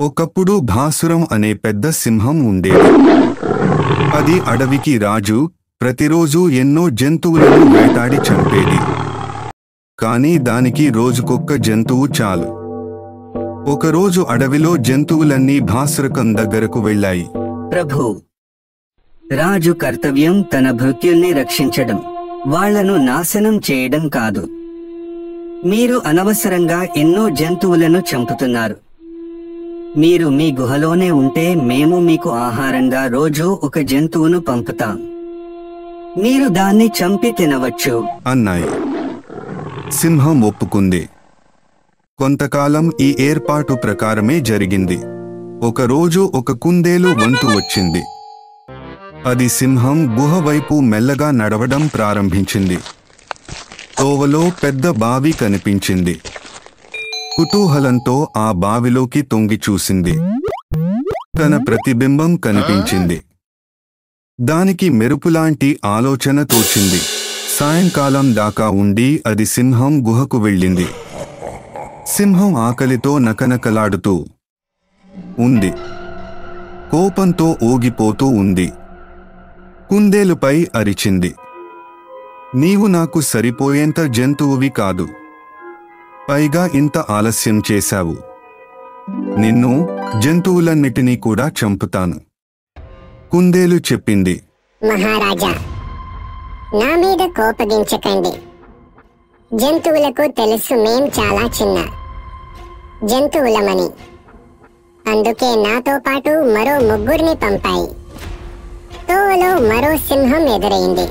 ఒకప్పుడు భాసురం అనే పెద్ద సింహం ఉండేది. అది అడవికి రాజు, ప్రతిరోజు ఎన్నో జంతువులను వేటాడి చంపేది. కానీ దానికి రోజుకొక్క జంతువు చాలు. ఒకరోజు అడవిలో జంతువులన్నీ భాసురకం దగ్గరకు వెళ్ళాయి. ప్రభు, రాజు కర్తవ్యం తన భృత్యుల్ని రక్షించడం, వాళ్లను నాశనం చేయడం కాదు. మీరు అనవసరంగా ఎన్నో జంతువులను చంపుతున్నారు. మీరు మీ గుహలోనే ఉంటే మేము మీకు ఆహారంగా రోజూ ఒక జంతువును పంపుతాం. మీరు దాన్ని చంపి తినవచ్చు అన్నాయి. సింహం ఒప్పుకుంది. కొంతకాలం ఈ ఏర్పాటు ప్రకారమే జరిగింది. ఒకరోజు ఒక కుందేలు వంతు వచ్చింది. అది సింహం గుహ వైపు మెల్లగా నడవడం ప్రారంభించింది. తోవలో పెద్ద బావి కనిపించింది. కుతూహలంతో ఆ బావిలోకి తొంగి చూసింది. తన ప్రతిబింబం కనిపించింది. దానికి మెరుపులాంటి ఆలోచన తోచింది. సాయంకాలం దాకా ఉండి అది సింహం గుహకు వెళ్ళింది. సింహం ఆకలితో నకనకలాడుతూ ఉంది. కోపంతో ఊగిపోతూ ఉంది. కుందేలుపై అరిచింది. నీవు నాకు సరిపోయేంత జంతువువి కాదు. పైగా ఇంత ఆలస్యం చేశావు. నిన్ను, జంతువులన్నిటినీ కూడా చంపుతాను. కుందేలు చెప్పింది. మహారాజా, నా మీద కోపగించకండి. జంతువులకు తెలుసు మేం చాలా చిన్న జంతువులమని. అందుకే నాతో పాటు మరో ముగ్గురిని పంపాయి. తోవలో మరో సింహం ఎదురైంది.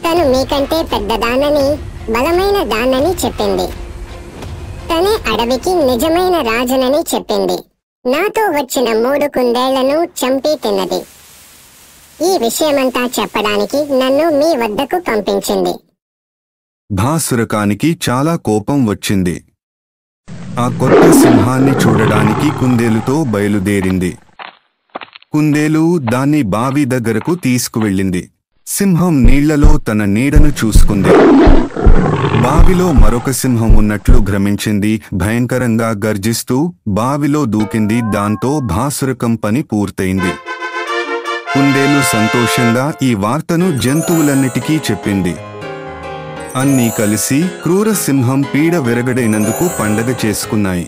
తను మీకంటే పెద్దదానని, బలమైన దానని చెప్పింది. తనే అడవికి నిజమైన రాజునని చెప్పింది. నాతో వచ్చిన 3 కుందేళ్లను చంపి తిన్నది. ఈ విషయమంతా చెప్పడానికి నన్ను మీ వద్దకు పంపించింది. భాసురకానికి చాలా కోపం వచ్చింది. ఆ కొత్త సింహాన్ని చూడడానికి కుందేలుతో బయలుదేరింది. కుందేలు దాన్ని బావి దగ్గరకు తీసుకువెళ్ళింది. సింహం నీళ్లలో తన నీడను చూసుకుంది. బావిలో మరొక సింహం ఉన్నట్లు భ్రమించింది. భయంకరంగా గర్జిస్తూ బావిలో దూకింది. దాంతో భాసురకం పని పూర్తయింది. కుందేలు సంతోషంగా ఈ వార్తను జంతువులన్నిటికీ చెప్పింది. అన్నీ కలిసి క్రూర సింహం పీడ విరగడైనందుకు పండగ చేసుకున్నాయి.